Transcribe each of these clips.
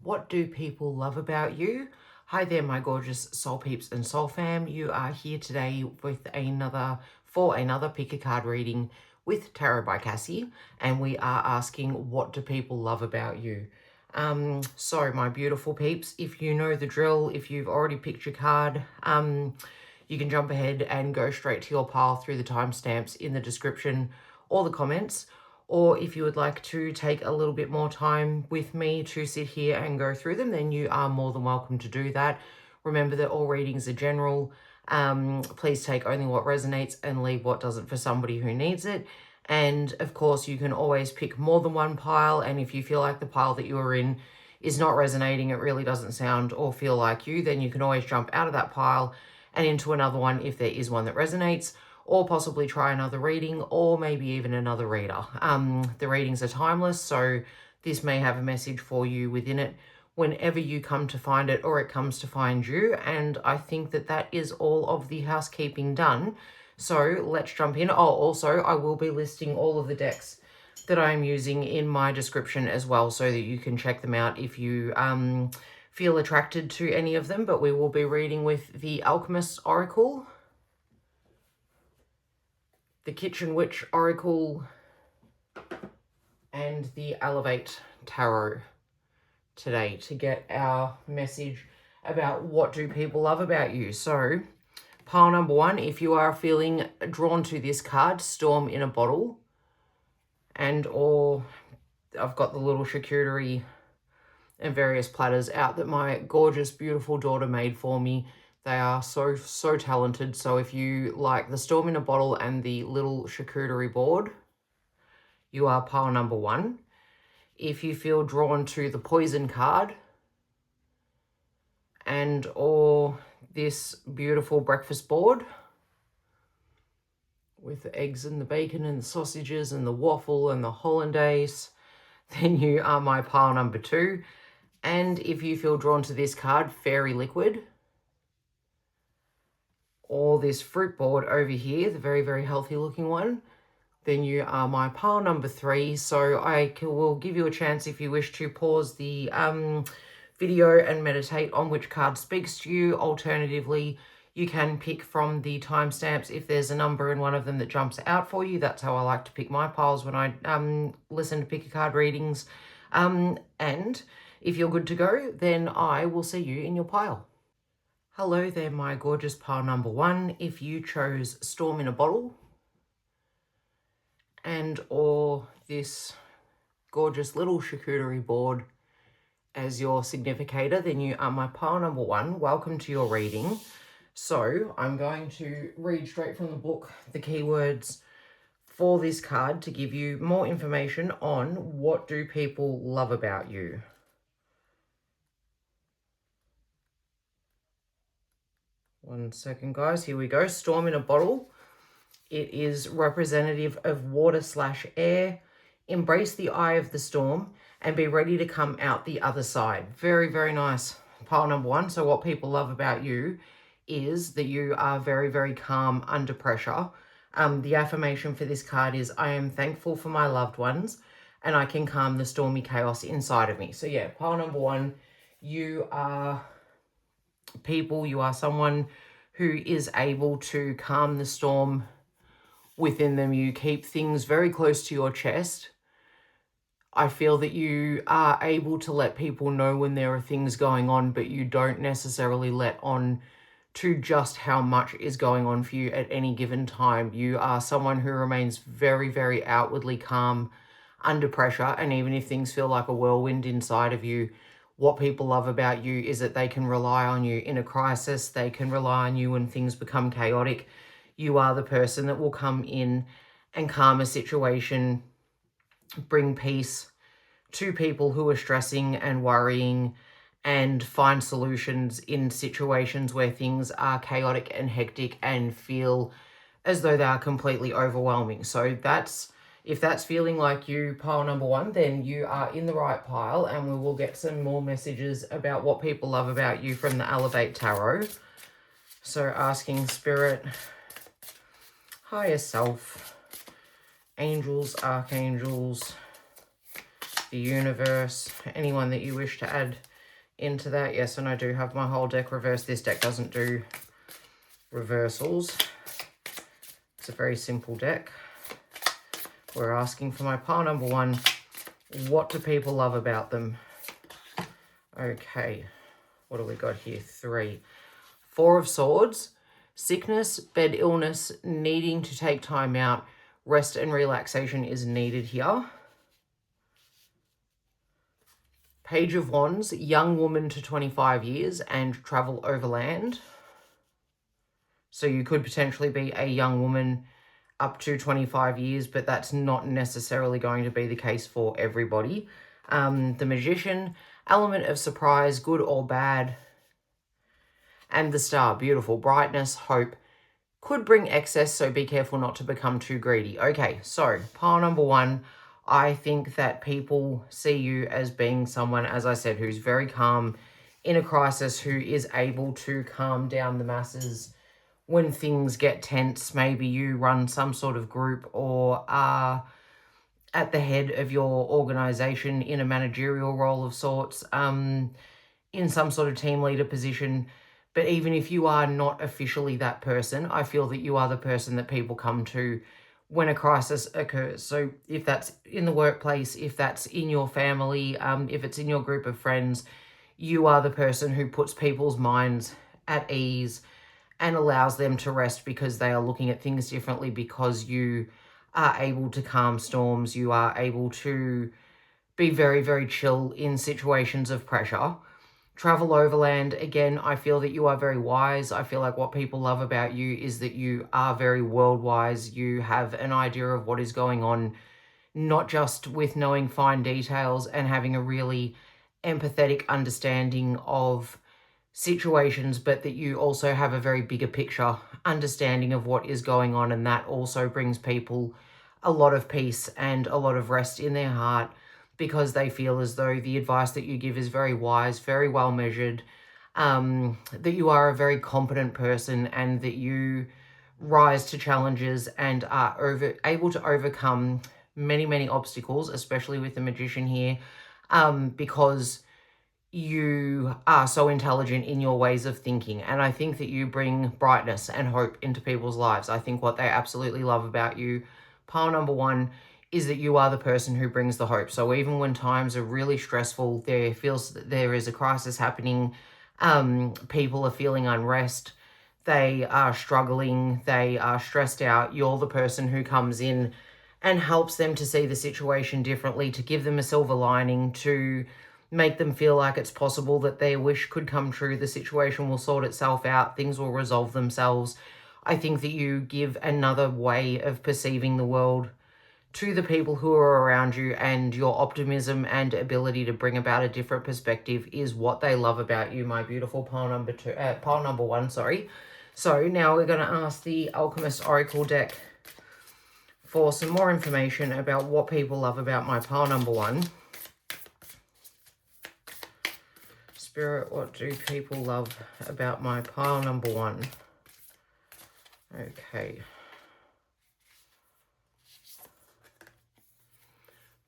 What do people love about you? Hi there, my gorgeous soul peeps and soul fam. You are here today with another pick a card reading with Tarot by Cassy, and we are asking, what do people love about you? So my beautiful peeps, if you know the drill, if you've already picked your card, you can jump ahead and go straight to your pile through the timestamps in the description or the comments. Or if you would like to take a little bit more time with me to sit here and go through them, then you are more than welcome to do that. Remember that all readings are general. Please take only what resonates and leave what doesn't for somebody who needs it. And of course, you can always pick more than one pile. And if you feel like the pile that you are in is not resonating, it really doesn't sound or feel like you, then you can always jump out of that pile and into another one if there is one that resonates, or possibly try another reading, or maybe even another reader. The readings are timeless, so this may have a message for you within it whenever you come to find it or it comes to find you. And I think that that is all of the housekeeping done. So let's jump in. Oh, also, I will be listing all of the decks that I'm using in my description as well, so that you can check them out if you feel attracted to any of them. But we will be reading with the Alchemist Oracle, the Kitchen Witch Oracle, and the Elevate Tarot today to get our message about what do people love about you. So pile number one, if you are feeling drawn to this card, Storm in a Bottle, and or I've got the little charcuterie and various platters out that my gorgeous, beautiful daughter made for me. They are so talented. So if you like the Storm in a Bottle and the little charcuterie board, you are pile number one. If you feel drawn to the Poison card and or this beautiful breakfast board with the eggs and the bacon and the sausages and the waffle and the hollandaise, then you are my pile number two. And if you feel drawn to this card, Fairy Liquid, or this fruit board over here, the very healthy looking one, then you are my pile number three. So I will give you a chance if you wish to pause the video and meditate on which card speaks to you. Alternatively, you can pick from the timestamps if there's a number in one of them that jumps out for you. That's how I like to pick my piles when I listen to pick a card readings. And if you're good to go, then I will see you in your pile. Hello there, my gorgeous pile number one. If you chose Storm in a Bottle and or this gorgeous little charcuterie board as your significator, then you are my pile number one. Welcome to your reading. So I'm going to read straight from the book the keywords for this card to give you more information on what do people love about you. One second, guys. Here we go. Storm in a Bottle. It is representative of water/air. Embrace the eye of the storm and be ready to come out the other side. Very nice. Pile number one. So what people love about you is that you are very calm under pressure. The affirmation for this card is, I am thankful for my loved ones and I can calm the stormy chaos inside of me. So yeah, pile number one, you are people, you are someone who is able to calm the storm within them. You keep things very close to your chest. I feel that you are able to let people know when there are things going on, but you don't necessarily let on to just how much is going on for you at any given time. You are someone who remains very outwardly calm under pressure, and even if things feel like a whirlwind inside of you, what people love about you is that they can rely on you in a crisis. They can rely on you when things become chaotic. You are the person that will come in and calm a situation, bring peace to people who are stressing and worrying, and find solutions in situations where things are chaotic and hectic and feel as though they are completely overwhelming. So if that's feeling like you, pile number one, then you are in the right pile, and we will get some more messages about what people love about you from the Elevate Tarot. So asking Spirit, Higher Self, Angels, Archangels, the universe, anyone that you wish to add into that. Yes, and I do have my whole deck reversed. This deck doesn't do reversals. It's a very simple deck. We're asking for my pile number 1. What do people love about them? Okay, what do we got here? 3. 4 of Swords. Sickness, bed illness, needing to take time out. Rest and relaxation is needed here. Page of Wands, young woman to 25 years and travel overland. So you could potentially be a young woman up to 25 years, but that's not necessarily going to be the case for everybody. The Magician, element of surprise, good or bad. And the Star, beautiful, brightness, hope. Could bring excess, so be careful not to become too greedy. Okay, so pile number 1, I think that people see you as being someone, as I said, who's very calm in a crisis, who is able to calm down the masses when things get tense. Maybe you run some sort of group or are at the head of your organization in a managerial role of sorts, in some sort of team leader position. But even if you are not officially that person, I feel that you are the person that people come to when a crisis occurs. So if that's in the workplace, if that's in your family, if it's in your group of friends, you are the person who puts people's minds at ease and allows them to rest because they are looking at things differently, because you are able to calm storms. You are able to be very, very chill in situations of pressure. Travel overland, again, I feel that you are very wise. I feel like what people love about you is that you are very world wise. You have an idea of what is going on, not just with knowing fine details and having a really empathetic understanding of situations, but that you also have a very bigger picture understanding of what is going on. And that also brings people a lot of peace and a lot of rest in their heart, because they feel as though the advice that you give is very wise, very well measured, that you are a very competent person, and that you rise to challenges and are able to overcome many, many obstacles, especially with the Magician here, because you are so intelligent in your ways of thinking. And I think that you bring brightness and hope into people's lives. I think what they absolutely love about you, pile number 1, is that you are the person who brings the hope. So even when times are really stressful, there feels that there is a crisis happening, people are feeling unrest, they are struggling, they are stressed out, you're the person who comes in and helps them to see the situation differently, to give them a silver lining, to make them feel like it's possible that their wish could come true, the situation will sort itself out, things will resolve themselves. I think that you give another way of perceiving the world to the people who are around you, and your optimism and ability to bring about a different perspective is what they love about you, my beautiful pile number 1, sorry. So now we're going to ask the Alchemist Oracle deck for some more information about what people love about my pile number 1. Spirit, what do people love about my pile number 1? Okay.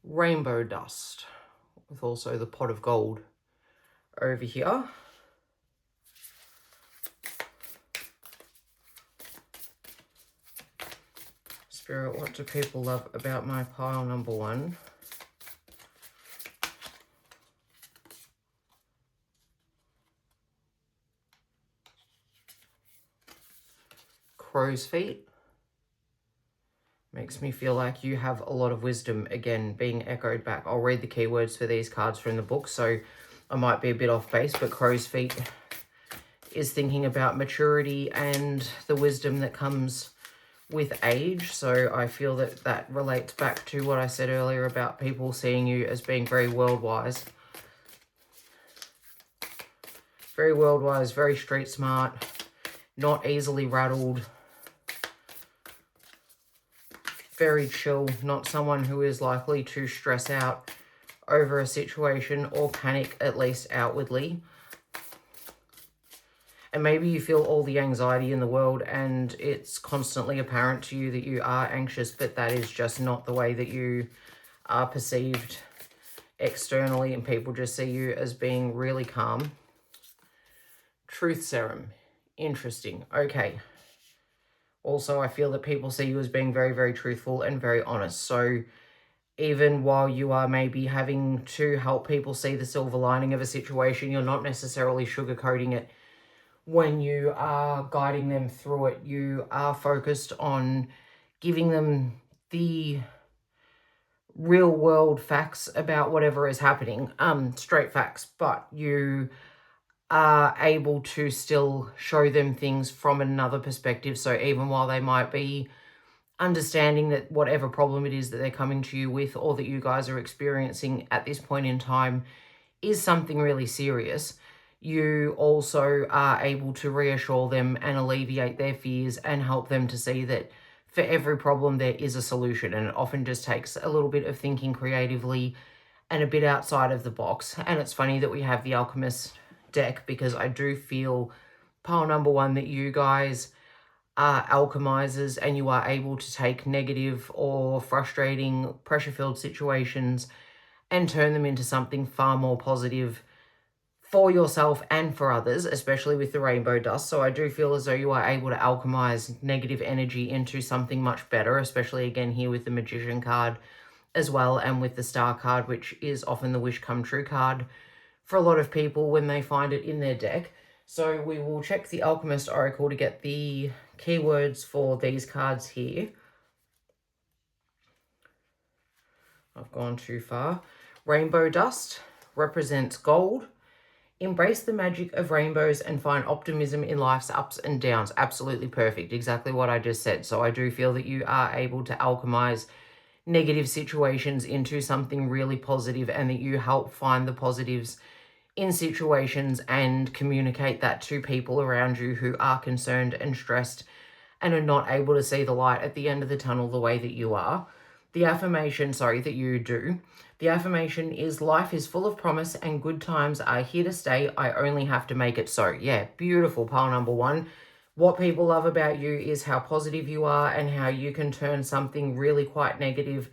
Rainbow dust, with also the pot of gold over here. Spirit, what do people love about my pile number 1? Crow's feet. Makes me feel like you have a lot of wisdom, again, being echoed back. I'll read the keywords for these cards from the book, so I might be a bit off base, but crow's feet is thinking about maturity and the wisdom that comes with age. So I feel that that relates back to what I said earlier about people seeing you as being very world-wise. Very world-wise, very street smart, not easily rattled, very chill, not someone who is likely to stress out over a situation or panic, at least outwardly. And maybe you feel all the anxiety in the world and it's constantly apparent to you that you are anxious, but that is just not the way that you are perceived externally and people just see you as being really calm. Truth serum. Interesting. Okay. Also, I feel that people see you as being very, very truthful and very honest. So even while you are maybe having to help people see the silver lining of a situation, you're not necessarily sugarcoating it when you are guiding them through it. You are focused on giving them the real world facts about whatever is happening, straight facts, but you are able to still show them things from another perspective. So even while they might be understanding that whatever problem it is that they're coming to you with, or that you guys are experiencing at this point in time, is something really serious, you also are able to reassure them and alleviate their fears and help them to see that for every problem there is a solution, and it often just takes a little bit of thinking creatively and a bit outside of the box. And it's funny that we have the Alchemist deck, because I do feel pile number one that you guys are alchemizers, and you are able to take negative or frustrating pressure-filled situations and turn them into something far more positive for yourself and for others, especially with the rainbow dust. So I do feel as though you are able to alchemize negative energy into something much better, especially again here with the Magician card as well, and with the Star card, which is often the wish come true card for a lot of people when they find it in their deck. So we will check the Alchemist Oracle to get the keywords for these cards here. I've gone too far. Rainbow dust represents gold. Embrace the magic of rainbows and find optimism in life's ups and downs. Absolutely perfect. Exactly what I just said. So I do feel that you are able to alchemize negative situations into something really positive, and that you help find the positives in situations and communicate that to people around you who are concerned and stressed and are not able to see the light at the end of the tunnel the way that you are. The affirmation, that you do. The affirmation is, life is full of promise and good times are here to stay. I only have to make it so. Yeah, beautiful, pile number one. What people love about you is how positive you are and how you can turn something really quite negative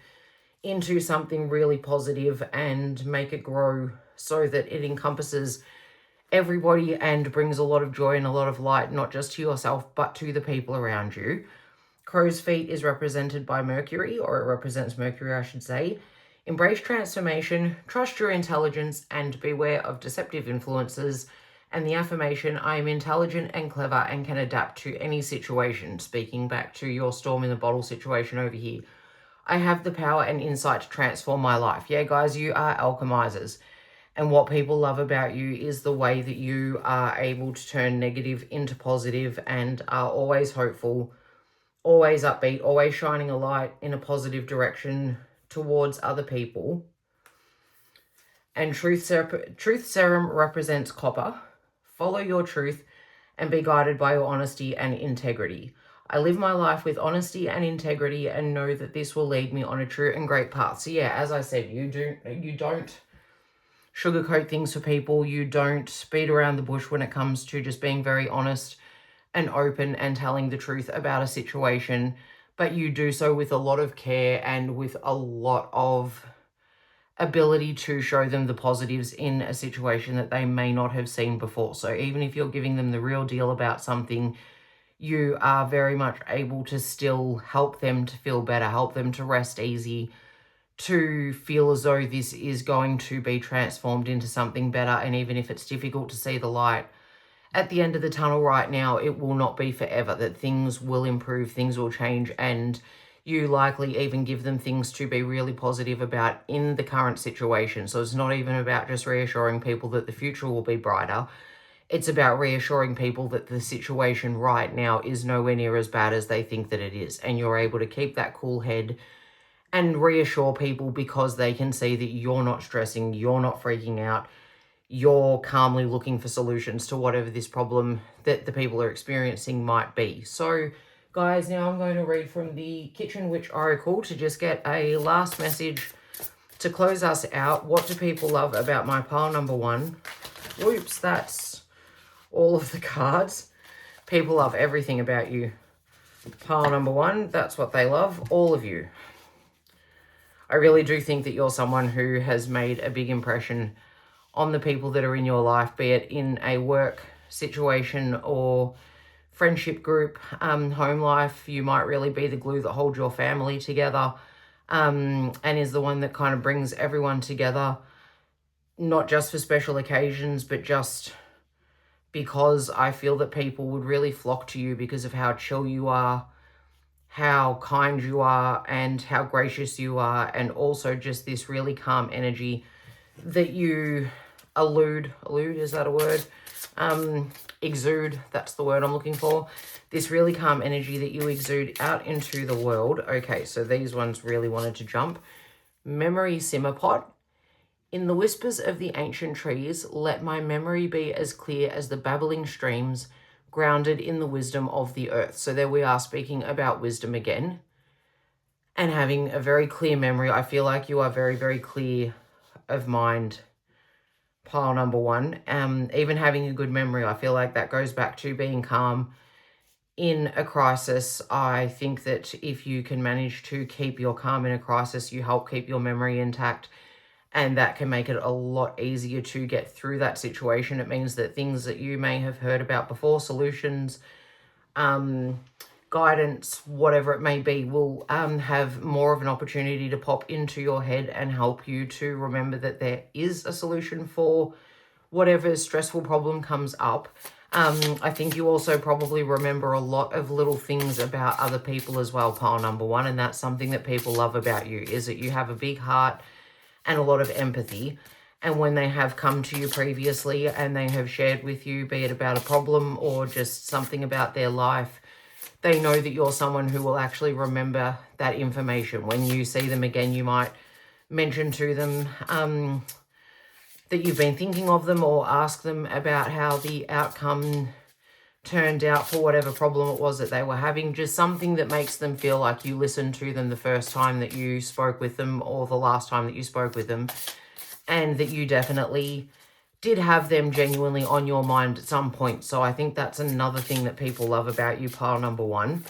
into something really positive and make it grow so that it encompasses everybody and brings a lot of joy and a lot of light, not just to yourself, but to the people around you. Crow's feet is represented by Mercury, or it represents Mercury, I should say. Embrace transformation, trust your intelligence, and beware of deceptive influences. And the affirmation, I am intelligent and clever and can adapt to any situation. Speaking back to your storm in the bottle situation over here. I have the power and insight to transform my life. Yeah, guys, you are alchemizers. And what people love about you is the way that you are able to turn negative into positive and are always hopeful, always upbeat, always shining a light in a positive direction towards other people. And truth serum represents copper. Follow your truth and be guided by your honesty and integrity. I live my life with honesty and integrity and know that this will lead me on a true and great path. So yeah, as I said, you don't sugarcoat things for people. You don't beat around the bush when it comes to just being very honest and open and telling the truth about a situation, but you do so with a lot of care and with a lot of ability to show them the positives in a situation that they may not have seen before. So even if you're giving them the real deal about something, you are very much able to still help them to feel better, help them to rest easy, to feel as though this is going to be transformed into something better. And even if it's difficult to see the light at the end of the tunnel right now, it will not be forever, that things will improve, things will change, and you likely even give them things to be really positive about in the current situation. So it's not even about just reassuring people that the future will be brighter. It's about reassuring people that the situation right now is nowhere near as bad as they think that it is. And you're able to keep that cool head and reassure people because they can see that you're not stressing, you're not freaking out, you're calmly looking for solutions to whatever this problem that the people are experiencing might be. So, guys, now I'm going to read from the Kitchen Witch Oracle to just get a last message to close us out. What do people love about my pile number one? Whoops, that's all of the cards. People love everything about you. Pile number one, that's what they love, all of you. I really do think that you're someone who has made a big impression on the people that are in your life, be it in a work situation or friendship group, home life. You might really be the glue that holds your family together, and is the one that kind of brings everyone together, not just for special occasions, but just because I feel that people would really flock to you because of how chill you are, how kind you are, and how gracious you are, and also just this really calm energy that you allude, is that a word? Exude, that's the word I'm looking for. This really calm energy that you exude out into the world. Okay, so these ones really wanted to jump. Memory simmer pot. In the whispers of the ancient trees, let my memory be as clear as the babbling streams, grounded in the wisdom of the earth. So there we are, speaking about wisdom again. And having a very clear memory. I feel like you are very, very clear of mind, pile number one. Even having a good memory, I feel like that goes back to being calm in a crisis. I think that if you can manage to keep your calm in a crisis, you help keep your memory intact, and that can make it a lot easier to get through that situation. It means that things that you may have heard about before, solutions, guidance, whatever it may be, will have more of an opportunity to pop into your head and help you to remember that there is a solution for whatever stressful problem comes up. I think you also probably remember a lot of little things about other people as well, pile number one, and that's something that people love about you, is that you have a big heart and a lot of empathy. And when they have come to you previously and they have shared with you, be it about a problem or just something about their life, they know that you're someone who will actually remember that information. When you see them again, you might mention to them that you've been thinking of them, or ask them about how the outcome turned out for whatever problem it was that they were having. Just something that makes them feel like you listened to them the first time that you spoke with them, or the last time that you spoke with them, and that you definitely did have them genuinely on your mind at some point. So I think that's another thing that people love about you, pile number one.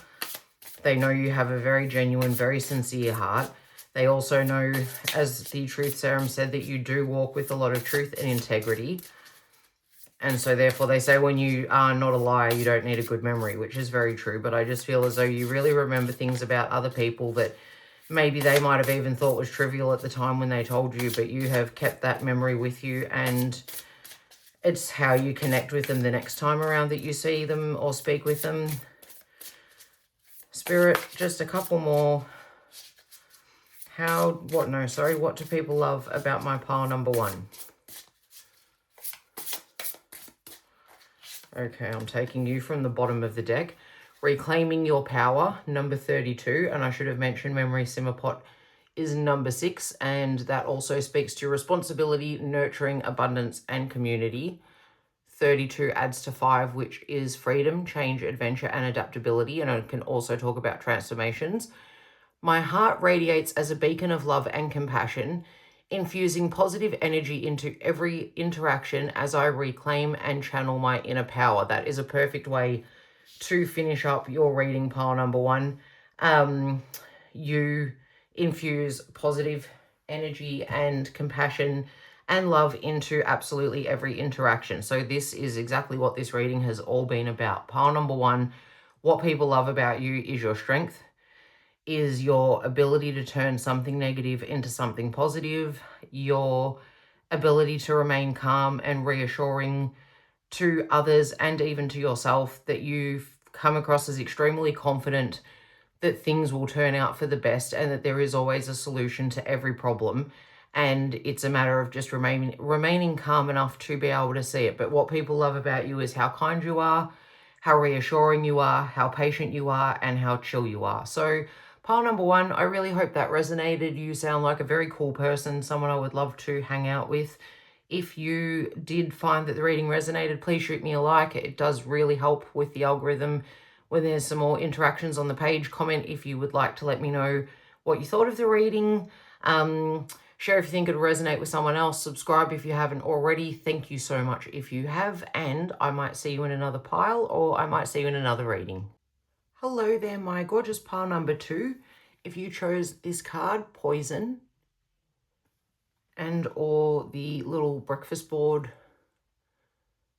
They know you have a very genuine, very sincere heart. They also know, as the Truth Serum said, that you do walk with a lot of truth and integrity. And so therefore they say when you are not a liar, you don't need a good memory, which is very true. But I just feel as though you really remember things about other people that maybe they might have even thought was trivial at the time when they told you, but you have kept that memory with you, and it's how you connect with them the next time around that you see them or speak with them. Spirit, just a couple more. What do people love about my pile number one? Okay, I'm taking you from the bottom of the deck. Reclaiming your power, number 32. And I should have mentioned memory simmer pot is number 6. And that also speaks to responsibility, nurturing, abundance, and community. 32 adds to 5, which is freedom, change, adventure, and adaptability. And I can also talk about transformations. My heart radiates as a beacon of love and compassion, infusing positive energy into every interaction as I reclaim and channel my inner power. That is a perfect way to finish up your reading, pile number one. You infuse positive energy and compassion and love into absolutely every interaction. So this is exactly what this reading has all been about. Pile number one, what people love about you is your strength, is your ability to turn something negative into something positive, your ability to remain calm and reassuring to others and even to yourself, that you've come across as extremely confident that things will turn out for the best and that there is always a solution to every problem. And it's a matter of just remaining calm enough to be able to see it. But what people love about you is how kind you are, how reassuring you are, how patient you are, and how chill you are. So pile number one, I really hope that resonated. You sound like a very cool person, someone I would love to hang out with. If you did find that the reading resonated, please shoot me a like. It does really help with the algorithm. When there's some more interactions on the page, comment if you would like to let me know what you thought of the reading. Share if you think it'll resonate with someone else. Subscribe if you haven't already. Thank you so much if you have. And I might see you in another pile, or I might see you in another reading. Hello there, my gorgeous pile number 2. If you chose this card, Poison, and or the little breakfast board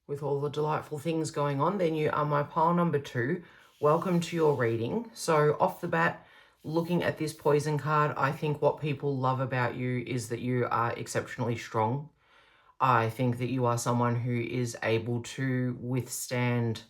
with all the delightful things going on, then you are my pile number 2. Welcome to your reading. So off the bat, looking at this poison card, I think what people love about you is that you are exceptionally strong. I think that you are someone who is able to withstand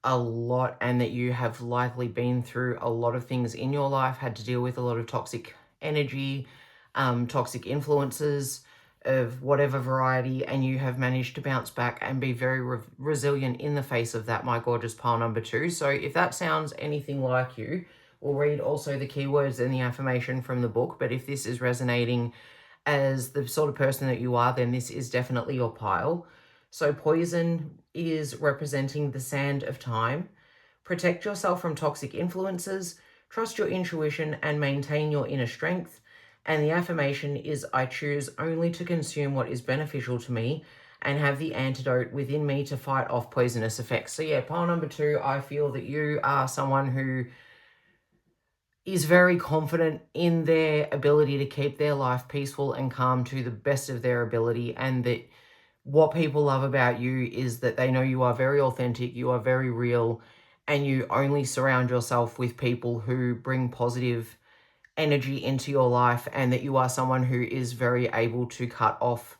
a lot, and that you have likely been through a lot of things in your life, had to deal with a lot of toxic energy, toxic influences of whatever variety, and you have managed to bounce back and be very resilient in the face of that, my gorgeous pile number 2. So if that sounds anything like you, we'll read also the keywords and the affirmation from the book. But if this is resonating as the sort of person that you are, then this is definitely your pile. So poison is representing the sand of time. Protect yourself from toxic influences, trust your intuition, and maintain your inner strength. And the affirmation is, I choose only to consume what is beneficial to me and have the antidote within me to fight off poisonous effects. So yeah, pile number 2, I feel that you are someone who is very confident in their ability to keep their life peaceful and calm to the best of their ability, and that what people love about you is that they know you are very authentic, you are very real, and you only surround yourself with people who bring positive energy into your life, and that you are someone who is very able to cut off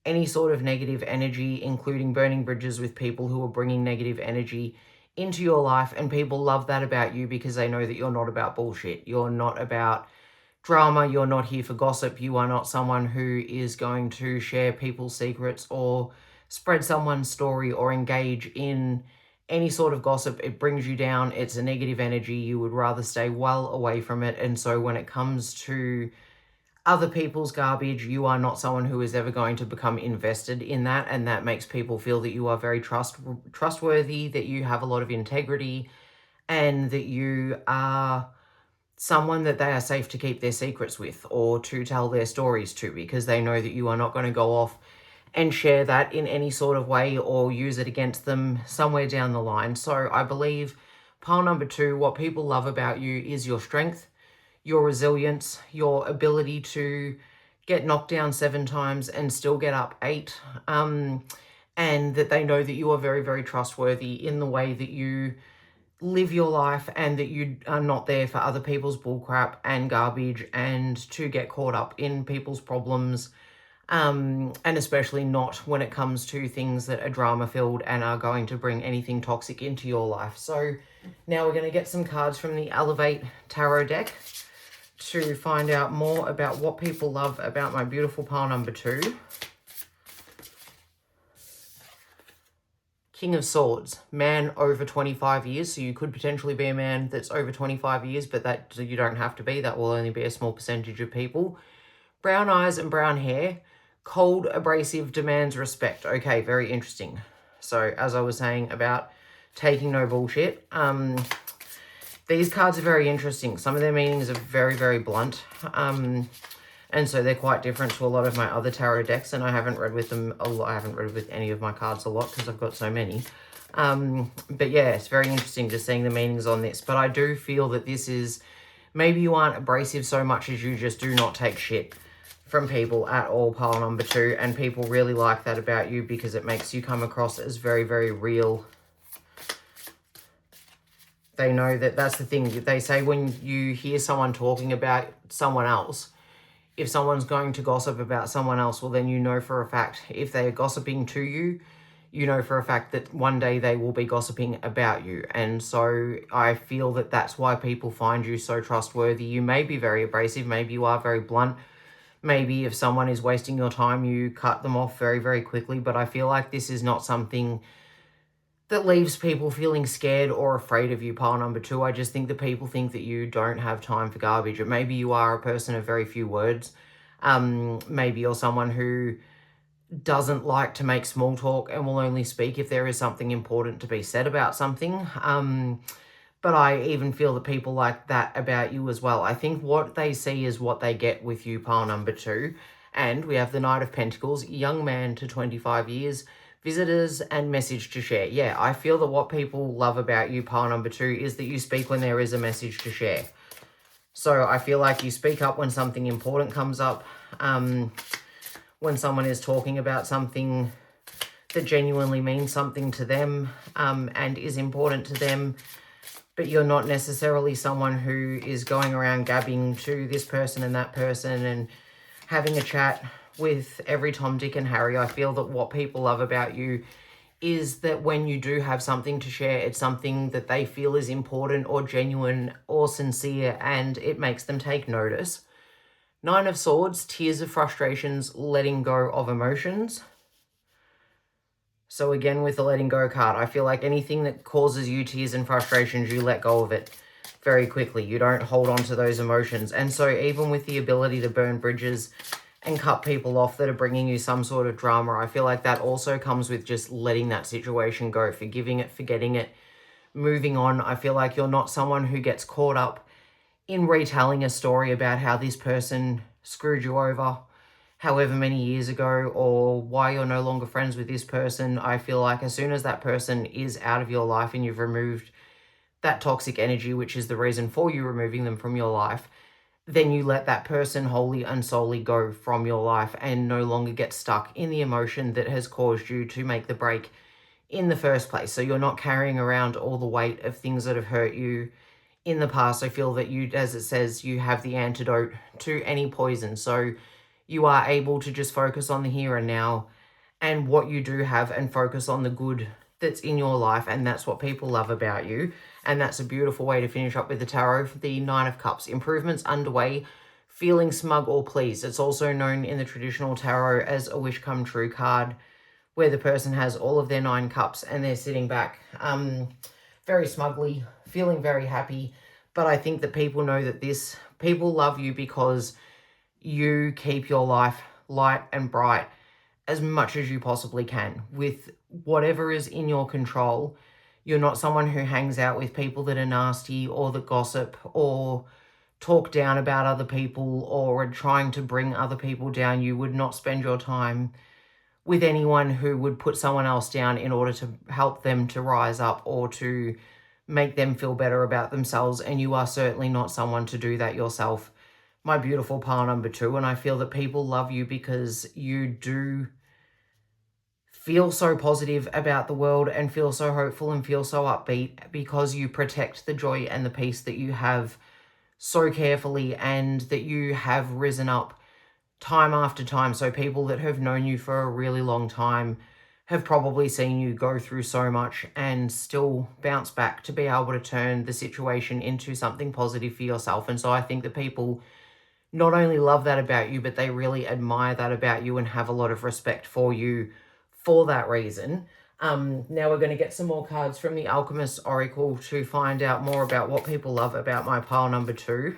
any sort of negative energy, including burning bridges with people who are bringing negative energy into your life. And people love that about you because they know that you're not about bullshit. You're not about drama. You're not here for gossip. You are not someone who is going to share people's secrets or spread someone's story or engage in any sort of gossip. It brings you down. It's a negative energy. You would rather stay well away from it. And so when it comes to other people's garbage, you are not someone who is ever going to become invested in that, and that makes people feel that you are very trustworthy, that you have a lot of integrity, and that you are someone that they are safe to keep their secrets with or to tell their stories to, because they know that you are not going to go off and share that in any sort of way or use it against them somewhere down the line. So I believe pile number 2, what people love about you is your strength, your resilience, your ability to get knocked down 7 times and still get up 8, and that they know that you are very, very trustworthy in the way that you live your life, and that you are not there for other people's bullcrap and garbage and to get caught up in people's problems, and especially not when it comes to things that are drama-filled and are going to bring anything toxic into your life. So now we're going to get some cards from the Elevate Tarot deck to find out more about what people love about my beautiful pile number 2. King of Swords, man over 25 years. So you could potentially be a man that's over 25 years, but that you don't have to be. That will only be a small percentage of people. Brown eyes and brown hair. Cold, abrasive, demands respect. Okay, very interesting. So as I was saying about taking no bullshit, these cards are very interesting. Some of their meanings are very, very blunt. And so they're quite different to a lot of my other tarot decks, and I haven't read with them a lot. I haven't read with any of my cards a lot because I've got so many. But yeah, it's very interesting just seeing the meanings on this. But I do feel that this is, maybe you aren't abrasive so much as you just do not take shit from people at all, pile number 2. And people really like that about you because it makes you come across as very, very real. They know that that's the thing. They say when you hear someone talking about someone else, if someone's going to gossip about someone else, well, then you know for a fact, if they are gossiping to you, you know for a fact that one day they will be gossiping about you. And so I feel that that's why people find you so trustworthy. You may be very abrasive. Maybe you are very blunt. Maybe if someone is wasting your time, you cut them off very, very quickly. But I feel like this is not something that leaves people feeling scared or afraid of you, pile number 2. I just think that people think that you don't have time for garbage. Or maybe you are a person of very few words. Maybe you're someone who doesn't like to make small talk and will only speak if there is something important to be said about something. But I even feel that people like that about you as well. I think what they see is what they get with you, pile number 2. And we have the Knight of Pentacles, young man to 25 years, visitors and message to share. Yeah, I feel that what people love about you, pile number 2, is that you speak when there is a message to share. So I feel like you speak up when something important comes up, when someone is talking about something that genuinely means something to them, and is important to them, but you're not necessarily someone who is going around gabbing to this person and that person and having a chat with every Tom, Dick and Harry. I feel that what people love about you is that when you do have something to share, it's something that they feel is important or genuine or sincere, and it makes them take notice. Nine of Swords, tears of frustrations, letting go of emotions. So again, with the letting go card, I feel like anything that causes you tears and frustrations, you let go of it very quickly. You don't hold on to those emotions. And so even with the ability to burn bridges and cut people off that are bringing you some sort of drama, I feel like that also comes with just letting that situation go, forgiving it, forgetting it, moving on. I feel like you're not someone who gets caught up in retelling a story about how this person screwed you over however many years ago, or why you're no longer friends with this person. I feel like as soon as that person is out of your life and you've removed that toxic energy, which is the reason for you removing them from your life, then you let that person wholly and solely go from your life and no longer get stuck in the emotion that has caused you to make the break in the first place. So you're not carrying around all the weight of things that have hurt you in the past. I feel that you, as it says, you have the antidote to any poison. So you are able to just focus on the here and now and what you do have and focus on the good that's in your life. And that's what people love about you. And that's a beautiful way to finish up with the tarot. The Nine of Cups. Improvements underway. Feeling smug or pleased. It's also known in the traditional tarot as a wish come true card, where the person has all of their 9 cups and they're sitting back very smugly, feeling very happy. But I think that people know that people love you because you keep your life light and bright as much as you possibly can with whatever is in your control. You're not someone who hangs out with people that are nasty or that gossip or talk down about other people or are trying to bring other people down. You would not spend your time with anyone who would put someone else down in order to help them to rise up or to make them feel better about themselves. And you are certainly not someone to do that yourself, my beautiful pile number 2. And I feel that people love you because you do feel so positive about the world and feel so hopeful and feel so upbeat, because you protect the joy and the peace that you have so carefully, and that you have risen up time after time. So people that have known you for a really long time have probably seen you go through so much and still bounce back to be able to turn the situation into something positive for yourself. And so I think that people not only love that about you, but they really admire that about you and have a lot of respect for you for that reason. Now we're going to get some more cards from the Alchemist Oracle to find out more about what people love about my pile number 2.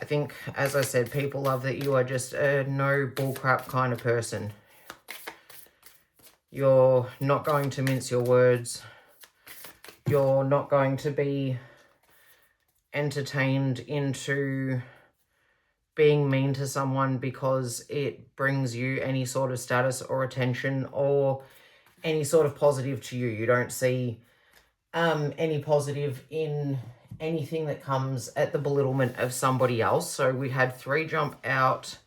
I think, as I said, people love that you are just a no bullcrap kind of person. You're not going to mince your words. You're not going to be entertained into being mean to someone because it brings you any sort of status or attention or any sort of positive to you. You don't see any positive in anything that comes at the belittlement of somebody else. So we had 3 jump out.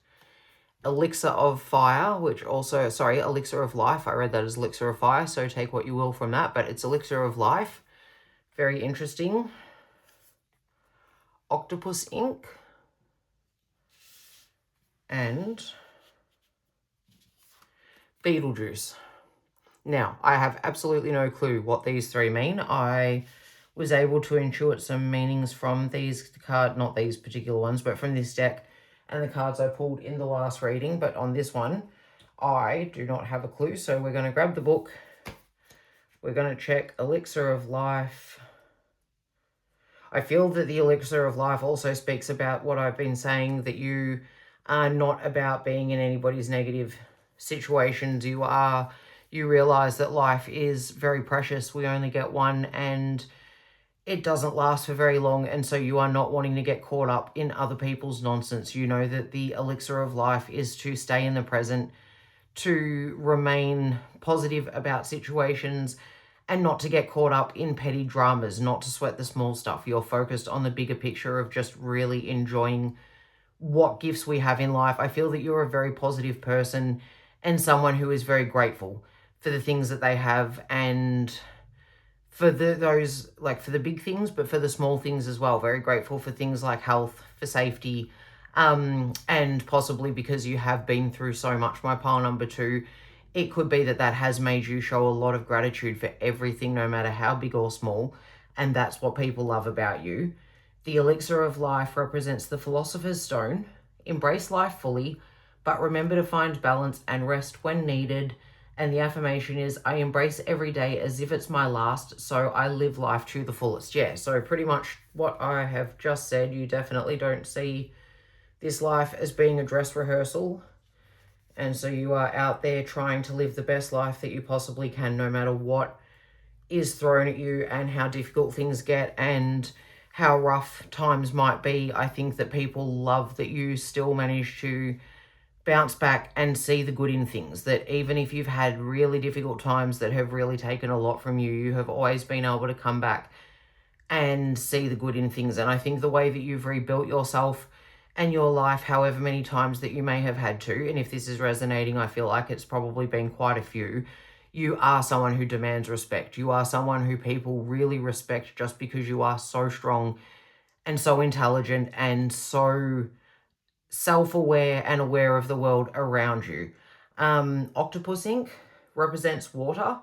Elixir of Fire, which also, sorry, Elixir of Life. I read that as Elixir of Fire, so take what you will from that, but it's Elixir of Life. Very interesting. Octopus Ink. And Beetlejuice. Now, I have absolutely no clue what these 3 mean. I was able to intuit some meanings from these cards, not these particular ones, but from this deck and the cards I pulled in the last reading. But on this one, I do not have a clue. So we're going to grab the book. We're going to check Elixir of Life. I feel that the Elixir of Life also speaks about what I've been saying, that you are not about being in anybody's negative situations. You realize that life is very precious. We only get one, and it doesn't last for very long. And so you are not wanting to get caught up in other people's nonsense. You know that the elixir of life is to stay in the present, to remain positive about situations, and not to get caught up in petty dramas, not to sweat the small stuff. You're focused on the bigger picture of just really enjoying what gifts we have in life. I feel that you're a very positive person and someone who is very grateful for the things that they have, and for those, like, for the big things, but for the small things as well. Very grateful for things like health, for safety, and possibly because you have been through so much, my pile number 2, it could be that that has made you show a lot of gratitude for everything, no matter how big or small, and that's what people love about you. The elixir of life represents the philosopher's stone. Embrace life fully, but remember to find balance and rest when needed. And the affirmation is, I embrace every day as if it's my last, so I live life to the fullest. Yeah, so pretty much what I have just said. You definitely don't see this life as being a dress rehearsal. And so you are out there trying to live the best life that you possibly can, no matter what is thrown at you and how difficult things get and how rough times might be. I think that people love that you still manage to bounce back and see the good in things, that even if you've had really difficult times that have really taken a lot from you, you have always been able to come back and see the good in things. And I think the way that you've rebuilt yourself and your life, however many times that you may have had to, and if this is resonating, I feel like it's probably been quite a few, you are someone who demands respect. You are someone who people really respect just because you are so strong and so intelligent and so self-aware and aware of the world around you. Octopus ink represents water.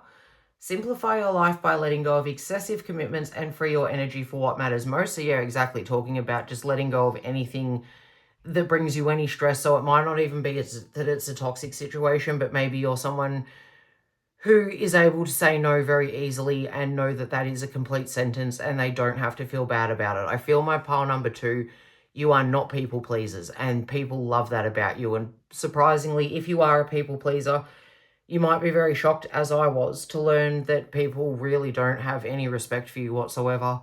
Simplify your life by letting go of excessive commitments and free your energy for what matters most. So yeah, exactly, talking about just letting go of anything that brings you any stress. So it might not even be that it's a toxic situation, but maybe you're someone who is able to say no very easily and know that that is a complete sentence and they don't have to feel bad about it. I feel, my pile number 2, you are not people pleasers, and people love that about you. And surprisingly, if you are a people pleaser, you might be very shocked, as I was, to learn that people really don't have any respect for you whatsoever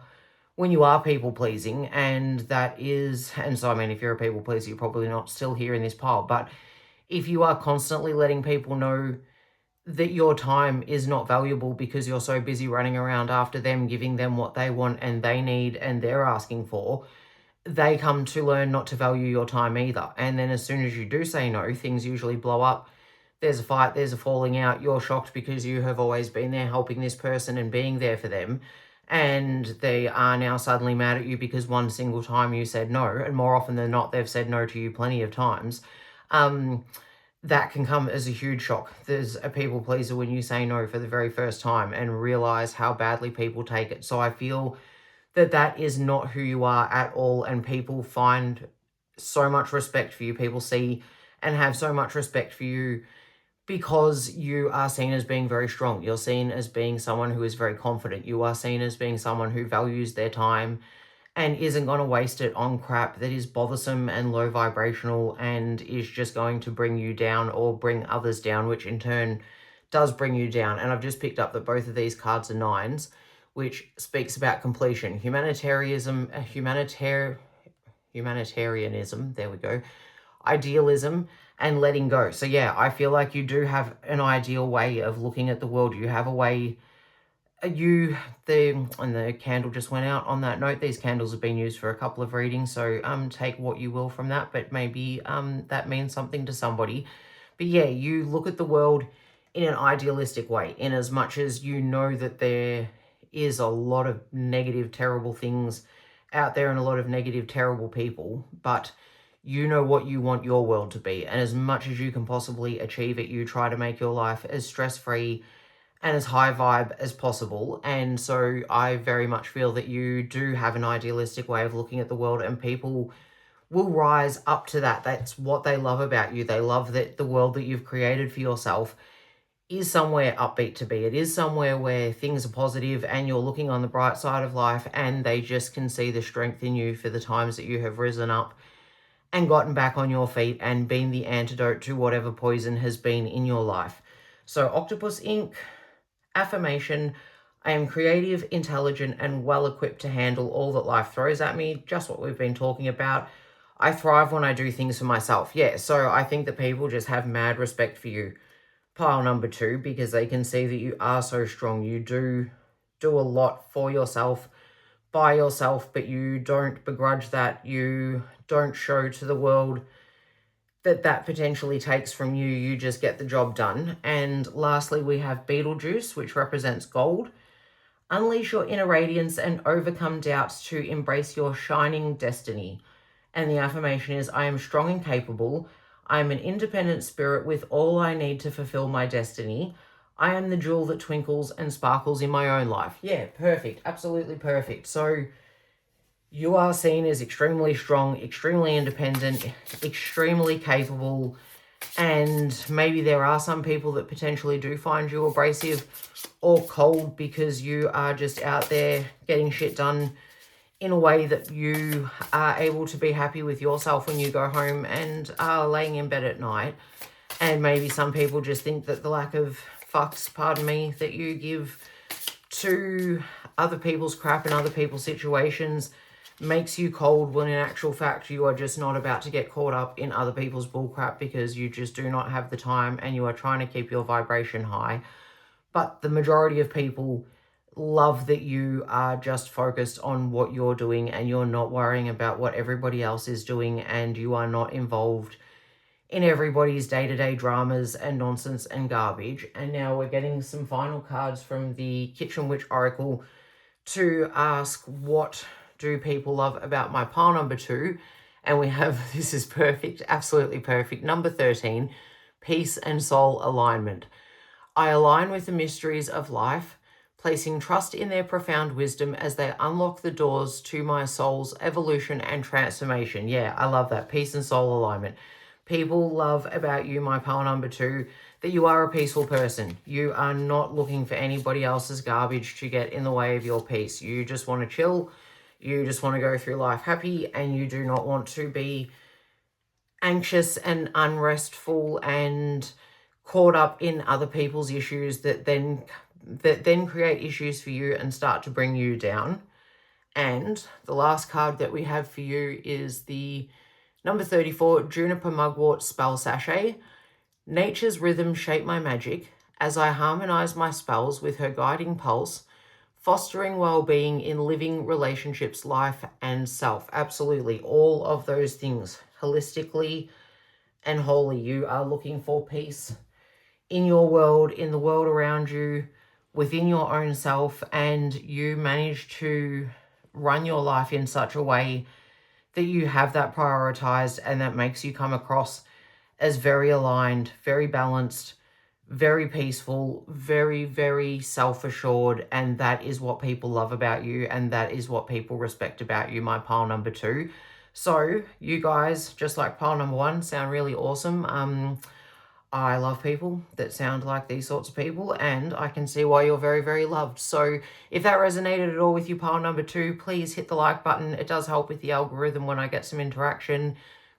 when you are people pleasing. And that is, and so I mean, if you're a people pleaser, you're probably not still here in this pile, but if you are constantly letting people know that your time is not valuable because you're so busy running around after them, giving them what they want and they need and they're asking for, they come to learn not to value your time either. And then as soon as you do say no, things usually blow up. There's a fight, there's a falling out. You're shocked because you have always been there helping this person and being there for them. And they are now suddenly mad at you because one single time you said no, and more often than not, they've said no to you plenty of times. That can come as a huge shock. There's a people pleaser when you say no for the very first time and realize how badly people take it. So I feel that that is not who you are at all, and people find so much respect for you. People see and have so much respect for you because you are seen as being very strong. You're seen as being someone who is very confident. You are seen as being someone who values their time and isn't going to waste it on crap that is bothersome and low vibrational and is just going to bring you down or bring others down, which in turn does bring you down. And I've just picked up that both of these cards are 9s, which speaks about completion. Humanitarianism, there we go, idealism, and letting go. So yeah, I feel like you do have an ideal way of looking at the world. You have a way, and the candle just went out on that note. These candles have been used for a couple of readings, so take what you will from that, but maybe that means something to somebody. But yeah, you look at the world in an idealistic way, in as much as you know that there is a lot of negative, terrible things out there and a lot of negative, terrible people, but you know what you want your world to be, and as much as you can possibly achieve it, you try to make your life as stress-free and as high vibe as possible. And so I very much feel that you do have an idealistic way of looking at the world, and people will rise up to that. That's what they love about you. They love that the world that you've created for yourself is somewhere upbeat to be. It is somewhere where things are positive and you're looking on the bright side of life, and they just can see the strength in you for the times that you have risen up and gotten back on your feet and been the antidote to whatever poison has been in your life. So Octopus ink, affirmation: I am creative, intelligent, and well equipped to handle all that life throws at me. Just what we've been talking about. I thrive when I do things for myself. Yeah, so I think that people just have mad respect for you, pile number 2, because they can see that you are so strong. You do do a lot for yourself, by yourself, but you don't begrudge that. You don't show to the world that potentially takes from you. You just get the job done. And lastly, we have Beetlejuice, which represents gold. Unleash your inner radiance and overcome doubts to embrace your shining destiny. And the affirmation is, I am strong and capable. I am an independent spirit with all I need to fulfill my destiny. I am the jewel that twinkles and sparkles in my own life. Yeah, perfect. Absolutely perfect. So you are seen as extremely strong, extremely independent, extremely capable, and maybe there are some people that potentially do find you abrasive or cold because you are just out there getting shit done in a way that you are able to be happy with yourself when you go home and are laying in bed at night. And maybe some people just think that the lack of fucks, pardon me, that you give to other people's crap and other people's situations makes you cold, when in actual fact you are just not about to get caught up in other people's bullcrap because you just do not have the time and you are trying to keep your vibration high. But the majority of people love that you are just focused on what you're doing and you're not worrying about what everybody else is doing, and you are not involved in everybody's day-to-day dramas and nonsense and garbage. And now we're getting some final cards from the Kitchen Witch Oracle to ask, what do people love about my pile number 2? And we have, this is perfect, absolutely perfect, number 13, peace and soul alignment. I align with the mysteries of life, placing trust in their profound wisdom as they unlock the doors to my soul's evolution and transformation. Yeah, I love that. Peace and soul alignment. People love about you, my pile number 2, that you are a peaceful person. You are not looking for anybody else's garbage to get in the way of your peace. You just want to chill. You just want to go through life happy, and you do not want to be anxious and unrestful and caught up in other people's issues that then create issues for you and start to bring you down. And the last card that we have for you is the number 34, Juniper Mugwort Spell Sachet. Nature's rhythm shape my magic as I harmonize my spells with her guiding pulse, fostering well-being in living relationships, life, and self. Absolutely, all of those things, holistically and wholly. You are looking for peace in your world, in the world around you, within your own self, and you manage to run your life in such a way that you have that prioritized, and that makes you come across as very aligned, very balanced, very peaceful, very, very self-assured, and that is what people love about you, and that is what people respect about you, my pile number 2. So you guys, just like pile number 1, sound really awesome. I love people that sound like these sorts of people, and I can see why you're very, very loved. So if that resonated at all with you, pile number 2, please hit the like button. It does help with the algorithm when I get some interaction.